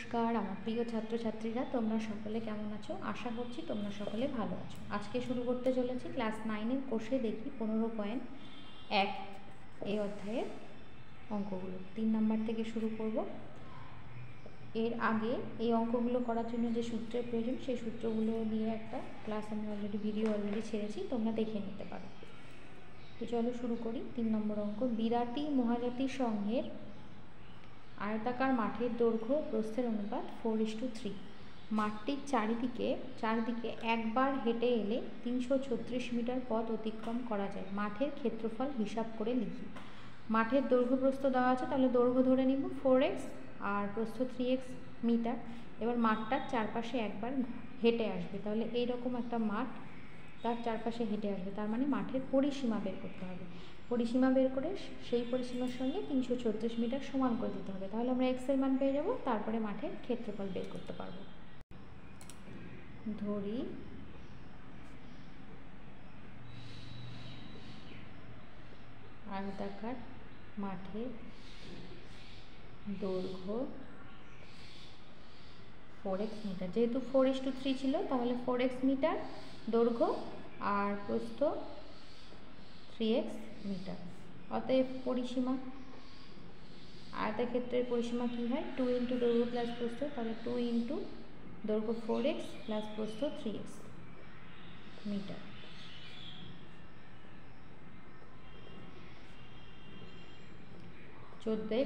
নমস্কার আমার প্রিয় ছাত্রছাত্রীরা, তোমরা সকলে কেমন আছো? আশা করছি তোমরা সকলে ভালো আছো। আজকে শুরু করতে চলেছি ক্লাস 9-এর কোষে দেখি 15.1 এই অধ্যায়ের অঙ্কগুলো। 3 নম্বর থেকে শুরু করব। এর আগে এই অঙ্কগুলো করার জন্য যে সূত্রের প্রয়োজন সেই সূত্রগুলো নিয়ে একটা ক্লাস আমি ভিডিও অলরেডি ছেড়েছি, তোমরা দেখে নিতে পারো। তো চলো শুরু করি। 3 নম্বর অঙ্ক, বিরাটি মহাজাতি সংঘের আয়তাকার মাঠের দৈর্ঘ্য প্রস্থের অনুপাত 4:3। মাঠটির চারিদিকে একবার হেঁটে এলে 336 মিটার পথ অতিক্রম করা যায়। মাঠের ক্ষেত্রফল হিসাব করে লিখি। মাঠের দৈর্ঘ্য প্রস্থ দেওয়া আছে, তাহলে দৈর্ঘ্য ধরে নিব 4x আর প্রস্থ 3x মিটার। এবার মাঠটার চারপাশে একবার হেঁটে আসবে, তাহলে এইরকম একটা মাঠ তার চারপাশে হেঁটে আসবে, তার মানে মাঠের পরিসীমা বের করতে হবে। পরিসীমা বের করে সেই পরিসীমার সঙ্গে 336 মিটার সমান করে দিতে হবে, তাহলে আমরা x এর মান পেয়ে যাব। তারপরে মাঠের ক্ষেত্রফল বের করতে পারবো। ধরি আয়তাকার মাঠের দৈর্ঘ্য 4x মিটার, যেহেতু 4:3 ছিল তাহলে 4x মিটার দৈর্ঘ্য আর প্রস্থ 3x মিটার। অতএব পরিসীমা আয়তক্ষেত্রের পরিসীমা কি হয়? 2 ইন্টু দৈর্ঘ্য প্লাস প্রস্থ, তাহলে 2 ইন্টু দৈর্ঘ্য 4x প্লাস প্রস্থ 3x মিটার।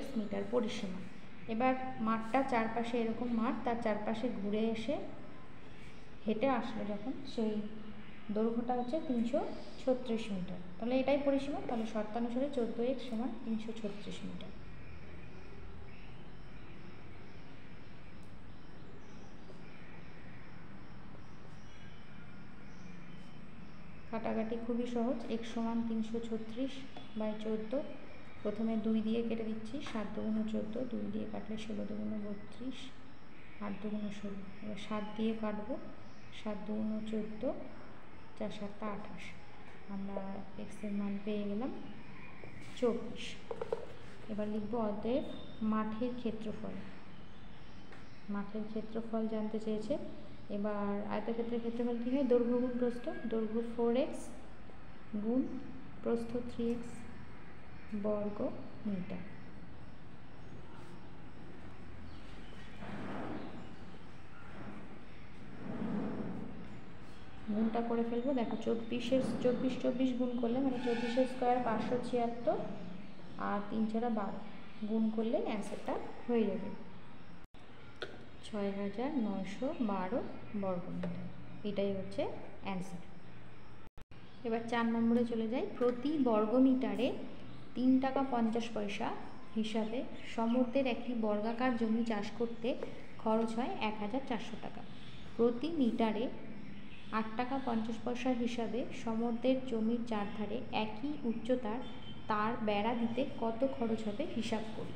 x মিটার পরিসীমা। এবার মাঠটা চারপাশে এরকম মাঠ, তার চারপাশে ঘুরে এসে হেঁটে আসলো যখন, সেই দৈর্ঘ্যটা হচ্ছে 336 মিটার, তাহলে এটাই পরিসীমা। তাহলে শর্তানুসারে 14x সমান 336 মিটার। কাটাকাটি খুবই সহজ। x সমান 336/14। প্রথমে 2 দিয়ে কেটে দিচ্ছি, 7 দুগুণ 14, 2 দিয়ে কাটলে 16 দুগুণ 32, 8 দুগুণ 16। এবার 7 দিয়ে কাটবো, 7 দুগুণ 14, 4 7 28। আমরা x এর মান পেয়ে গেলাম 24। এবার লিখবো অতএব মাঠের ক্ষেত্রফল। মাঠের ক্ষেত্রফল জানতে চেয়েছে। এবার আয়তক্ষেত্রের ক্ষেত্রফল কী হয়? দৈর্ঘ্য গুণ প্রস্থ। দৈর্ঘ্য 4x গুণ প্রস্থ 3x বর্গ মিটার। গুণটা করে ফেলবো। দেখো 24 গুণ করলে মানে 24 স্কোয়ার 576 আর 3 4 12 গুণ করলে অ্যান্সারটা হয়ে যাবে 6912 বর্গ মিটার। এটাই হচ্ছে অ্যান্সার। এবার 4 নম্বরে চলে যাই। প্রতি বর্গ মিটারে 3 টাকা 50 পয়সা হিসাবে সমুদ্রের একটি বর্গাকার জমি চাষ করতে খরচ হয় 1400 টাকা। প্রতি মিটারে 8 টাকা 50 পয়সা হিসাবে সমুদ্রের জমির চারধারে একই উচ্চতার তার বেড়া দিতে কত খরচ হবে হিসাব করি।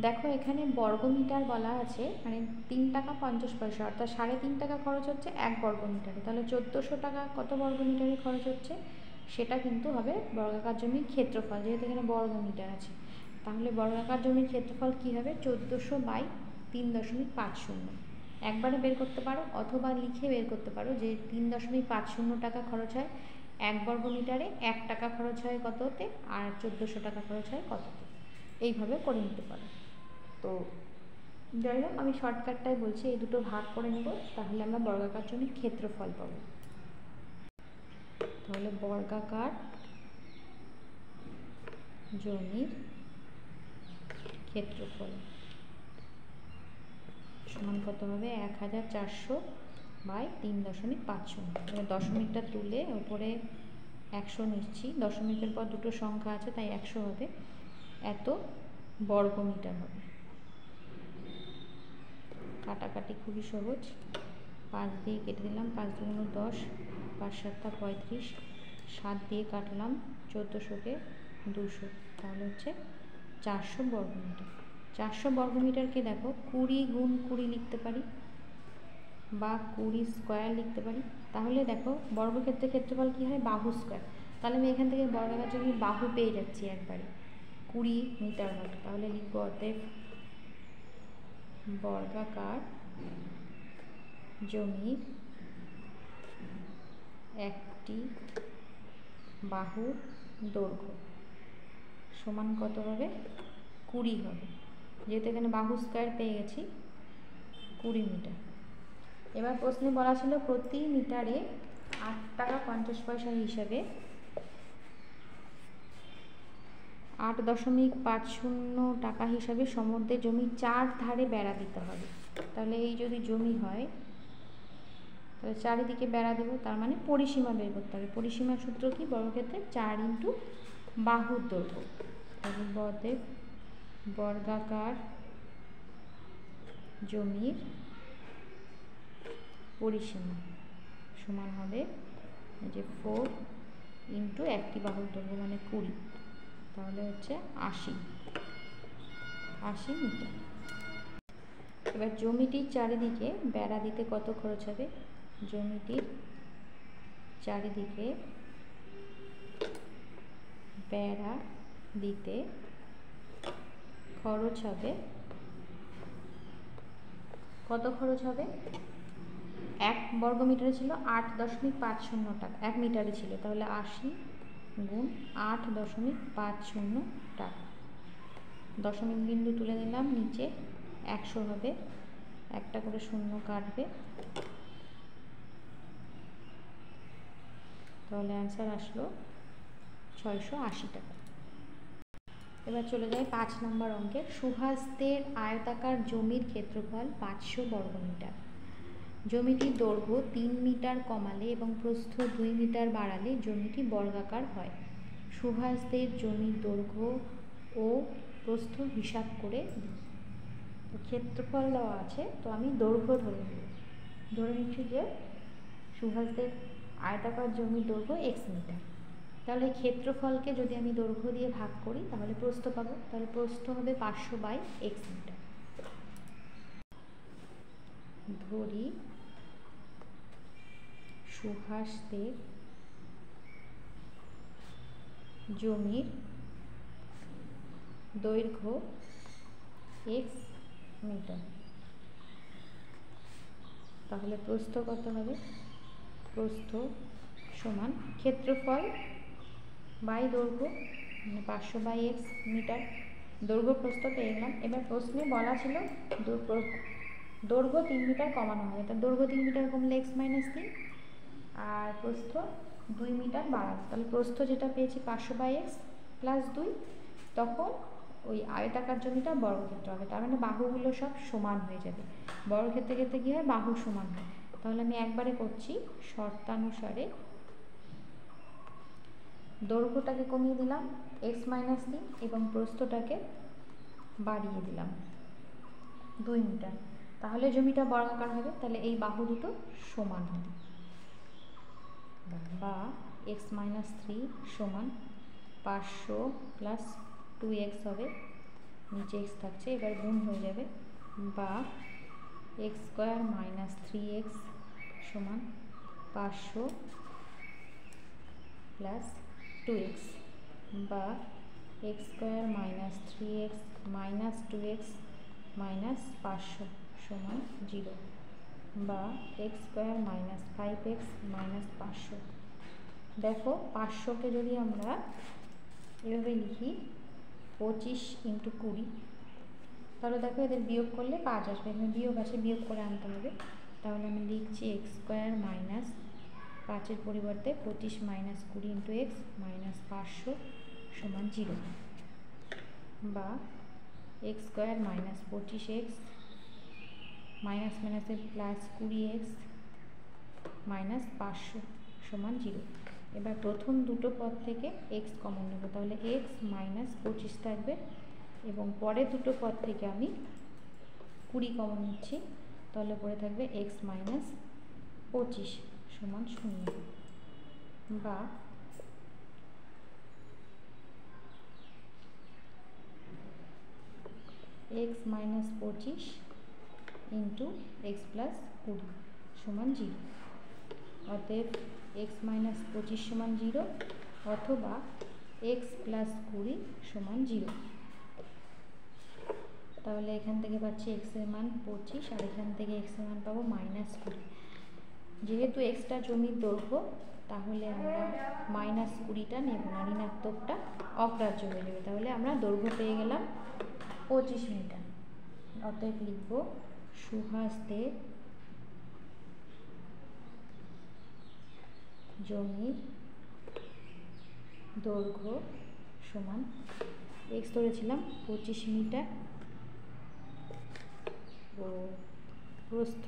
দেখো এখানে বর্গ মিটার বলা আছে, মানে 3 টাকা 50 পয়সা অর্থাৎ 3.5 টাকা খরচ হচ্ছে 1 বর্গ মিটারে, তাহলে 1400 টাকা কত বর্গ মিটারে খরচ হচ্ছে সেটা কিন্তু হবে বর্গাকার জমির ক্ষেত্রফল, যেহেতু এখানে বর্গ মিটার আছে। তাহলে বর্গাকার জমির ক্ষেত্রফল কি হবে? 1400/3.50। একবারে বের করতে পারো অথবা লিখে বের করতে পারো যে 3.50 টাকা খরচ হয় 1 বর্গ মিটারে, 1 টাকা খরচ হয় কততে আর 1400 টাকা খরচ হয় কততে, এইভাবে করে নিতে পারো। তো যাই হোক, আমি শর্টকাটটাই বলছি, এই দুটো ভাগ করে নেব, তাহলে আমরা বর্গাকার জমির ক্ষেত্রফল পাবো। তাহলে বর্গাকার জমির ক্ষেত্রফল সমান কত হবে? 1400/3.50। এবার দশমিকটা তুলে ওপরে 100 নিচ্ছি, দশমিকের পর দুটো সংখ্যা আছে তাই 100 হবে। এত বর্গ মিটার হবে। কাটাকাটি খুবই সহজ, 5 দিয়ে কেটে দিলাম, 5 দুগুণ 10, 5 7 35, 7 দিয়ে কাটলাম 1400-কে 200, তাহলে হচ্ছে 400 বর্গ মিটার। 400 বর্গ মিটারকে দেখো 20 গুণ 20 লিখতে পারি বা 20 স্কোয়ার লিখতে পারি। তাহলে দেখো বর্গক্ষেত্রের ক্ষেত্রফল কী হয়? বাহু স্কোয়ার। তাহলে আমি এখান থেকে বর্গাকার জমির বাহু পেয়ে যাচ্ছি একবারে, 20 মিটার হবে। তাহলে লিখবো অতএব বর্গাকার জমির একটি বাহুর দৈর্ঘ্য সমান কত হবে? 20 হবে, যেহেতু এখানে বাহু স্কয়ার পেয়ে গেছি 20 মিটার। এবার প্রশ্নে বলা ছিল প্রতি মিটারে 8 টাকা 50 পয়সা হিসাবে 8.50 টাকা হিসাবে সমুদ্রের জমি 4 ধারে বেড়া দিতে হবে। তাহলে এই যদি জমি হয় তাহলে চারিদিকে বেড়া দেবো, তার মানে পরিসীমা বের করতে হবে। পরিসীমার সূত্র কি? বর্গক্ষেত্রে 4 ইন্টু বাহুর দৈর্ঘ্য। তাহলে বর্গাকার জমির পরিসীমা সমান হবে যে 4 ইন্টু একটি বাহুর দৈর্ঘ্য মানে 20, তাহলে হচ্ছে 80 মিটার। এবার জমিটির চারিদিকে বেড়া দিতে কত খরচ হবে? জমিটির চারিদিকে বেড়া দিতে খরচ হবে কত? খরচ হবে 1 বর্গ মিটারে ছিল 8.50 টাকা, 1 মিটারে ছিল, তাহলে 80 গুণ 8.50 টাকা। দশমিক বিন্দু তুলে দিলাম, নিচে 100 হবে, একটা করে শূন্য কাটবে, তাহলে অ্যান্সার আসলো 680 টাকা। এবার চলে যায় 5 নম্বর অঙ্কে। সুহাসদের আয়তাকার জমির ক্ষেত্রফল 500 বর্গমিটার। জমিটির দৈর্ঘ্য 3 মিটার কমালে এবং প্রস্থ 2 মিটার বাড়ালে জমিটি বর্গাকার হয়। সুহাসদের জমির দৈর্ঘ্য ও প্রস্থ হিসাব করে ক্ষেত্রফল দেওয়া আছে, তো আমি দৈর্ঘ্য ধরে নিচ্ছি যে সুহাসদের আয়তাকার জমির দৈর্ঘ্য x মিটার। তাহলে ক্ষেত্রফলকে যদি আমি দৈর্ঘ্য দিয়ে ভাগ করি তাহলে প্রস্থ পাবো, তাহলে প্রস্থ হবে 500/x মিটার। ধরি সুহাসদের জমির দৈর্ঘ্য x মিটার, তাহলে প্রস্থ কত হবে? প্রস্থ সমান ক্ষেত্রফল বাই দৈর্ঘ্য, মানে 500/x মিটার। দৈর্ঘ্য প্রস্থ পেয়ে গেলাম। এবার প্রশ্নে বলা ছিল দৈর্ঘ্য 3 মিটার কমানো হবে, তার দৈর্ঘ্য 3 মিটার কমলে x - 3 আর প্রস্থ 2 মিটার বাড়াবো, তাহলে প্রস্থ যেটা পেয়েছি 500/x + 2, তখন ওই আয়তাকার জমিটা বর্গক্ষেত্র হবে, তার মানে বাহুগুলো সব সমান হয়ে যাবে। বর্গক্ষেত্রের ক্ষেত্রে কী হয়? বাহু সমান হয়। তাহলে আমি একবারে করছি, শর্তানুসারে দৈর্ঘ্যটাকে কমিয়ে দিলাম x - 3 এবং প্রস্থটাকে বাড়িয়ে দিলাম 2 মিটার, তাহলে জমিটা বর্গাকার হবে। তাহলে এই বাহু দুটো সমান হবে, বা x - 3 সমান 500 + 2x হবে, নিচে x থাকছে, এবার গুণ হয়ে যাবে, বা x² - 3x সমান 500 + 2x, বা x² - 3x - 2x - 500 সমান 0, বা x² - 5x - 500। দেখো 500কে যদি আমরা এভাবে লিখি 25 × 20, তাহলে দেখো এদের বিয়োগ করলে 5 আসবে, এখানে বিয়োগ আছে, বিয়োগ করে আনতে হবে। তাহলে আমি লিখছি x² - 5-এর পরিবর্তে 25 - 20 × x - 500 সমান 0, বা x² - 25x মাইনাস মাইনাসে +20x - 500 সমান 0। এবার প্রথম দুটো পদ থেকে x কমন নেব, তাহলে x - 25 থাকবে, এবং পরের দুটো পদ থেকে আমি 20 কমন নিচ্ছি, তাহলে পরে থাকবে x - 25 সমান 0, বা x - 25 × x + 20 সমান 0। অতএব x - 25 সমান 0, অথবা x + 20 সমান 0। তাহলে এখান থেকে পাচ্ছি এক্সের মান 25 আর এখান থেকে এক্সের মান পাবো -20। যেহেতু এক্সটা জমির দৈর্ঘ্য, তাহলে আমরা -20টা নেব না, ঋণাত্মকটা অগ্রাহ্য হয়ে যাবে। তাহলে আমরা দৈর্ঘ্য পেয়ে গেলাম 25 মিটার। অতএব লিখব সুহাসদের জমির দৈর্ঘ্য সমান, এক্স ধরেছিলাম 25 মিটার ও প্রস্থ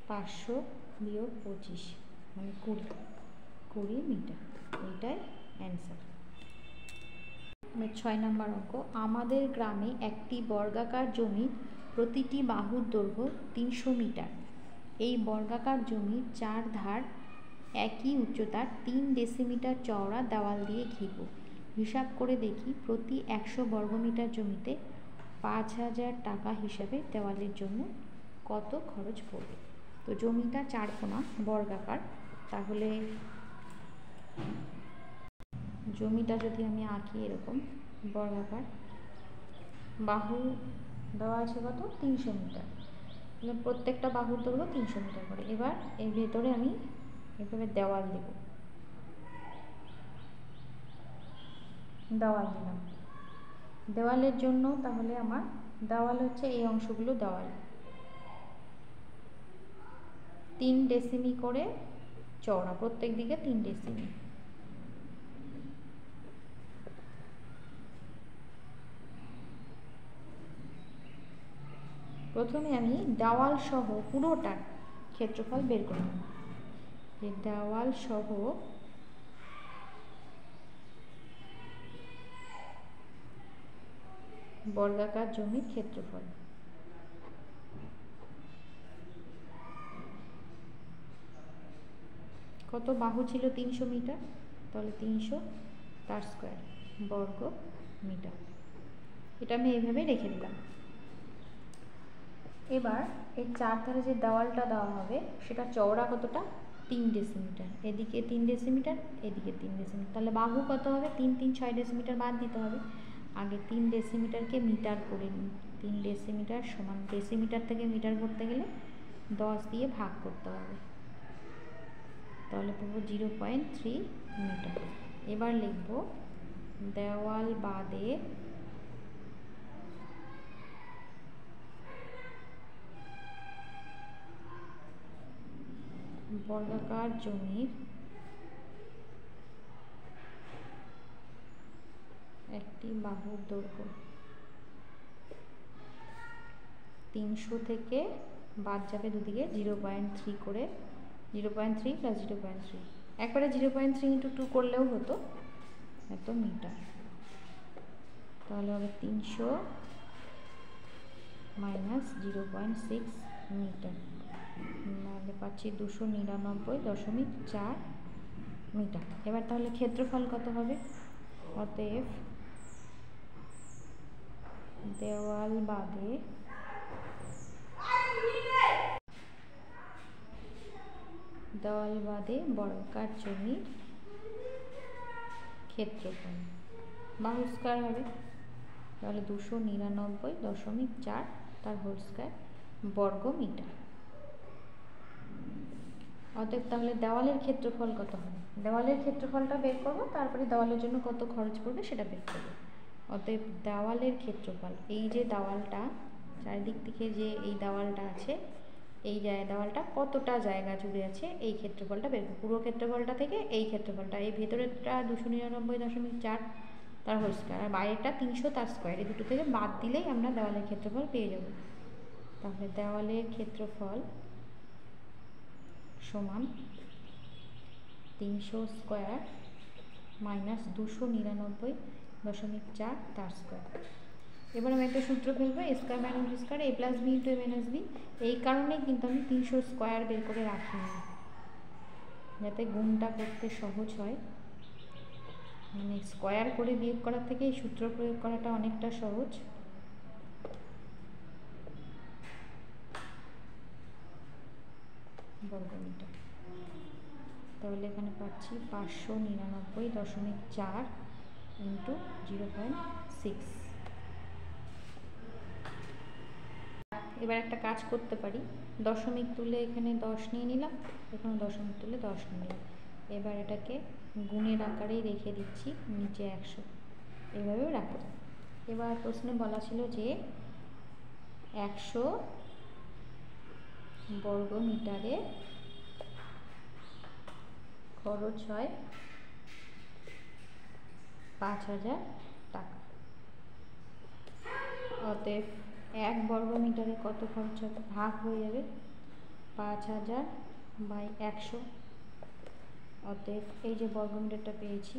500 বিয়োগ 25 মানে 20 মিটার। এইটাই অ্যান্সার। 6 নম্বর অঙ্ক, আমাদের গ্রামে একটি বর্গাকার জমি, প্রতিটি বাহুর দৈর্ঘ্য 300 মিটার। এই বর্গাকার জমির 4 ধার একই উচ্চতার 3 ডেসিমিটার চওড়া দেওয়াল দিয়ে ঘিরব। হিসাব করে দেখি প্রতি 100 বর্গমিটার জমিতে 5000 টাকা হিসাবে দেওয়ালের জন্য কত খরচ পড়বে। তো জমিটা 4 কোণা বর্গাকার, তাহলে জমিটা যদি আমি আঁকি এরকম বর্গাকার, বাহু দেওয়া আছে কত 300 মিটার, তাহলে প্রত্যেকটা বাহুর দৈর্ঘ্য 300 মিটার করে। এবার এর ভেতরে আমি এভাবে দেওয়াল দেব, দেওয়াল দিলাম। দেওয়ালের জন্য তাহলে আমার দেওয়াল হচ্ছে এই অংশগুলো দেওয়াল, 3 ডেসিমি করে চওড়া, প্রত্যেক দিকে 3 ডেসিমি। প্রথমে আমি দেওয়াল সহ পুরোটার ক্ষেত্রফল বের করে নেব। দেওয়াল সহ বর্গাকার জমির ক্ষেত্রফল। কত বাহু ছিল 300 মিটার, তাহলে 300 তার স্কোয়ার বর্গ মিটার। এটা আমি এইভাবে রেখে দিলাম। এবার এই 4 ধারে যে দেওয়ালটা দেওয়া হবে সেটা চওড়া কতটা, 3 ডেসিমিটার। এদিকে 3 ডেসিমিটার, এদিকে 3 ডেসিমিটার, তাহলে বাহু কত হবে 3 3 6 ডেসিমিটার বাদ দিতে হবে। আগে 3 ডেসিমিটারকে মিটার করে নিই। 3 ডেসিমিটার সমান, ডেসিমিটার থেকে মিটার করতে গেলে 10 দিয়ে ভাগ করতে হবে, তাহলে পাবো 0.3 মিটার। এবার লিখব দেওয়াল বাদে বর্গাকার জমির একটি বাহুর দৈর্ঘ্য 300 থেকে বাদ যাবে দুদিকে 0.3 করে, 0.3 প্লাস 0.3, একবারে 0.3 ইন্টু 2 করলেও হতো, এত মিটার। তাহলে হবে 300 মাইনাস 0.6 মিটার, তাহলে পাচ্ছি 299.4 মিটার। এবার তাহলে ক্ষেত্রফল কত হবে, অতএব দেওয়াল বাদে বর্গাকার জমির ক্ষেত্রফল, বাহু স্কয়ার হবে, তাহলে 299.4 তার হোল স্কয়ার বর্গ মিটার। অতএব তাহলে দেওয়ালের ক্ষেত্রফল কত হবে, দেওয়ালের ক্ষেত্রফলটা বের করব, তারপরে দেওয়ালের জন্য কত খরচ পড়বে সেটা বের করব। অতএব দেওয়ালের ক্ষেত্রফল, এই যে দেওয়ালটা চারিদিক থেকে যে এই দেওয়ালটা আছে, এই দেওয়ালটা কতটা জায়গা জুড়ে আছে এই ক্ষেত্রফলটা বের করব। পুরো ক্ষেত্রফলটা থেকে এই ক্ষেত্রফলটা, এই ভেতরেরটা 299.4 তার হোল স্কয়ার, আর বাইরেটা 300 তার স্কয়ার, এই দুটো থেকে বাদ দিলেই আমরা দেওয়ালের ক্ষেত্রফল পেয়ে যাব। তাহলে দেওয়ালের ক্ষেত্রফল সমান 300 স্কয়ার মাইনাস 299.4 তার স্কয়ার। এবার আমি একটা সূত্র ফেলবো, এ স্কয়ার মাইনাস বি স্কয়ার, এ প্লাস বি ইন্টু এ মাইনাস বি। এই কারণেই কিন্তু আমি 300 স্কয়ার বের করে রাখিনি, যাতে গুণটা করতে সহজ হয়। মানে স্কয়ার করে বিয়োগ করার থেকে এই সূত্র প্রয়োগ করাটা অনেকটা সহজ। বর্গমিটার, তাহলে এখানে পাচ্ছি 599.4 ইন্টু 0.6, এবার একটা কাজ করতে পারি, দশমিক তুলে এখানে 10 নিয়ে নিলাম, এখানে দশমিক তুলে 10 নিয়ে নিলাম। এবার এটাকে গুণের আকারেই রেখে দিচ্ছি, নিচে 100, এভাবেও রাখা যায়। এবার প্রশ্নে বলা ছিল যে 100 বর্গ মিটারে খরচ হয় 5000 টাকা। অতএব 1 বর্গ মিটারে কত খরচ হবে, ভাগ হয়ে যাবে 5000 বাই 100। অতএব এই যে বর্গ মিটারটা পেয়েছি,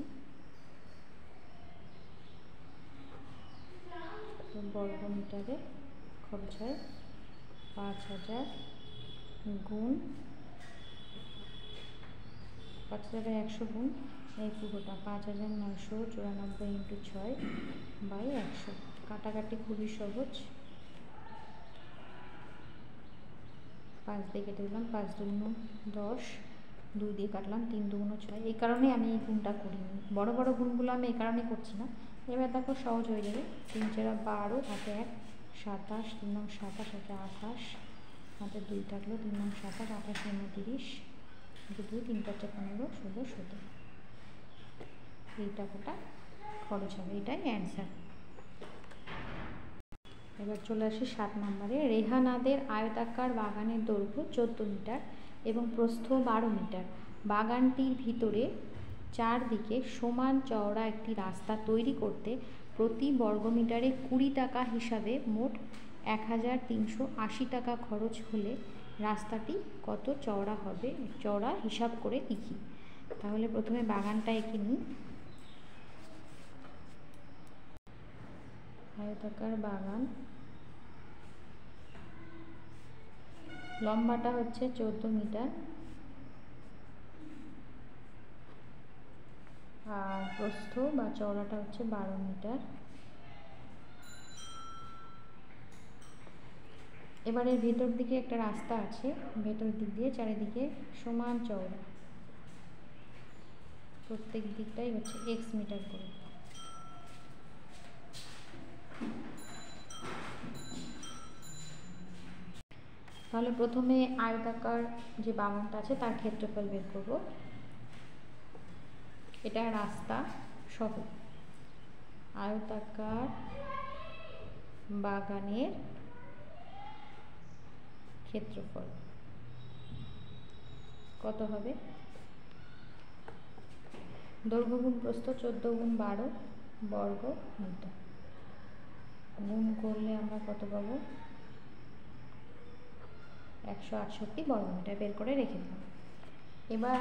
বর্গ মিটারে খরচ হয় 5000 গুণ 5100 গুণ এই পুরোটা 5994 ইন্টু 6 বাই 100। কাটাকাটি খুবই সহজ, 5 দিয়ে কেটে দিলাম, 5 দুগুণ 10, 2 দিয়ে কাটলাম, 3 দুগুণ 6। এই কারণে আমি এই গুণটা করিনি, বড় বড় গুণগুলো আমি এই কারণে করছি না। এবার দেখো সহজ হয়ে যাবে, 3 4 12, হাতে 1 27, 3 নং 27, হাতে 28, হাতে 2 থাকলো, 3 নং 27, 28 29, 2 3 5 15 16 17। এই টাকাটা খরচ হবে, এটাই অ্যান্সার। এবার চলে আসি 7 নম্বরে। রেহানাদের আয়তাকার বাগানের দৈর্ঘ্য 14 মিটার এবং প্রস্থ 12 মিটার। বাগানটির ভিতরে চারদিকে সমান চওড়া একটি রাস্তা তৈরি করতে প্রতি বর্গমিটারে 20 টাকা হিসাবে মোট 1380 টাকা খরচ হলে রাস্তাটি কত চওড়া হবে, চওড়া হিসাব করে লিখি। তাহলে প্রথমে বাগানটা এঁকে নিই। আয়তাকার বাগান, লম্বাটা হচ্ছে 14 মিটার আর প্রস্থ বা চওড়াটা হচ্ছে 12 মিটার। এবারে ভেতর দিকে একটা রাস্তা আছে, ভেতর দিক দিয়ে চারিদিকে সমান চওড়া, প্রত্যেক দিকটাই হচ্ছে x মিটার করে। তাহলে প্রথমে আয়তাকার যে বাগানটা আছে তার ক্ষেত্রফল বের করব। এটা রাস্তা সহ আয়তাকার বাগানের ক্ষেত্রফল কত হবে, দৈর্ঘ্য গুণ প্রস্থ 14 গুণ 12 বর্গ মিটার, গুণ করলে আমরা কত পাবো, 168 বর্গ মিটার বের করে রেখে দিলাম। এবার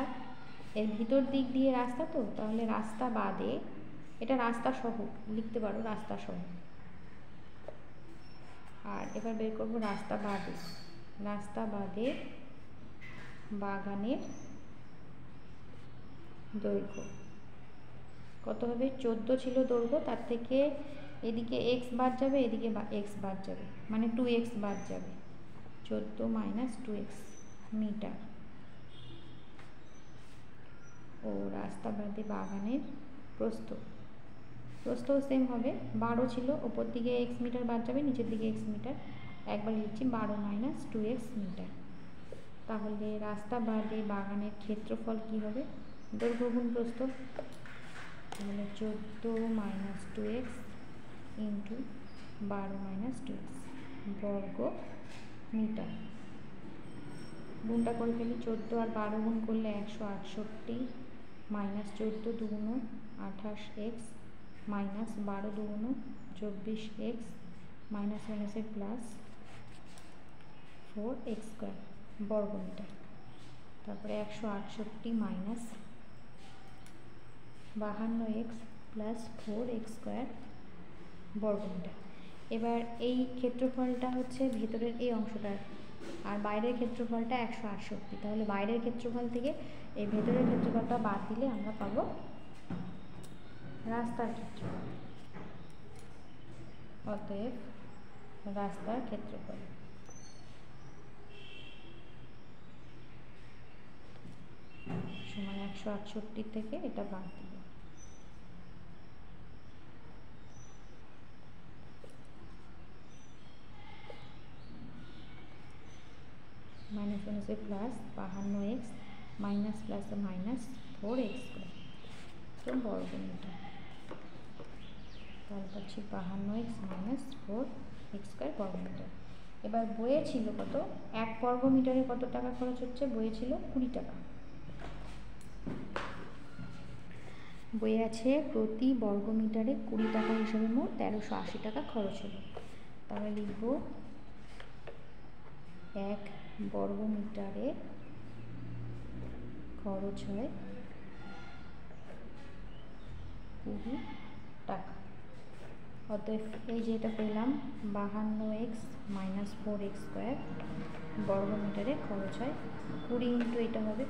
এর ভিতর দিক দিয়ে রাস্তা, তো তাহলে রাস্তা বাদে, এটা রাস্তা সহ লিখতে পারো, রাস্তা সহ। আর এবার বের করবো রাস্তা বাদে, রাস্তা বাদে বাগানের দৈর্ঘ্য কত হবে, 14 ছিল দৈর্ঘ্য, তার থেকে এদিকে x বাদ যাবে, এদিকে x বাদ যাবে, মানে 2x বাদ যাবে, 14 মাইনাস 2x মিটার। ও রাস্তা বাদে বাগানের প্রস্থ, প্রস্থও সেম হবে, 12 ছিল, ওপর দিকে x মিটার বাদ যাবে, নিচের দিকে x মিটার, একবার লিখছি 12 মাইনাস 2x মিটার। তাহলে রাস্তা বাদে বাগানের ক্ষেত্রফল কি হবে, দৈর্ঘ্য গুণ প্রস্থ, তাহলে 14 minus 2x into 12 minus 2x বর্গ মিটার। গুণটা করে ফেলি, 14 আর 12 গুণ করলে 168 মাইনাস 14 দুগুণ 28x মাইনাস 12 দুগুণ 24x মাইনাস মাইনাসের প্লাস 4x স্কোয়ার বর্গ মিটার। তারপরে 168 minus 52x plus 4x square বর্গ মিটার। এবার এই ক্ষেত্রফলটা হচ্ছে ভেতরের এই অংশটার, আর বাইরের ক্ষেত্রফলটা 168। তাহলে বাইরের ক্ষেত্রফল থেকে এই ভেতরের ক্ষেত্রফলটা বাদ দিলে আমরা পাবো রাস্তার ক্ষেত্রফল। অতএব রাস্তার ক্ষেত্রফল সমান 168 থেকে এটা বাদ দিব। माइनस 1 से plus 52x minus plus minus 4x square तो বর্গমিটার তারপর হচ্ছে 52x মাইনাস 4x স্কয়ার বর্গমিটার। এবার বইয়ে ছিল কত, 1 বর্গমিটারে কত টাকা খরচ হচ্ছে, বইয়ে ছিল 20 টাকা। বইয়ে আছে প্রতি বর্গমিটারে 20 টাকা হিসেবে মোট 1380 টাকা খরচ হলো। তাহলে লিখব 1 বর্গমিটারে খরচ হয় 20 টাকা। অতএব এই যে এটা পেলাম 52x মাইনাস 4x স্কয়ার বর্গমিটারে খরচ হয় 20 ইন্টু এটা হবে।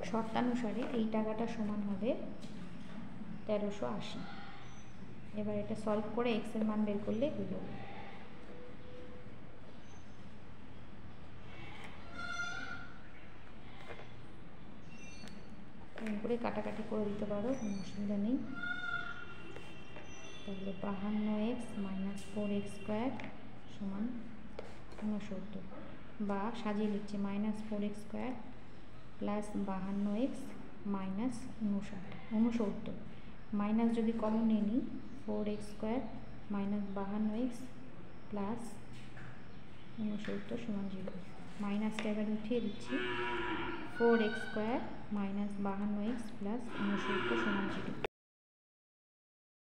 শর্তানুসারে এই টাকাটা সমান হবে 1380। এবার এটা সলভ করে x এর মান বের করলে হয়ে যাবে। করে কাটাকাটি করে দিতে পারো, কোনো অসুবিধা নেই। তাহলে 52x মাইনাস 4x স্কয়ার সমান 69, বা সাজিয়ে লিখছি minus 4x square plus 52x minus 69, minus যদি কমন নিয়ে নিই 4x square minus 52x plus 69 সমান 0। মাইনাসটা এবার উঠিয়ে দিচ্ছি, 4x square minus 52x plus 69 সমান 0।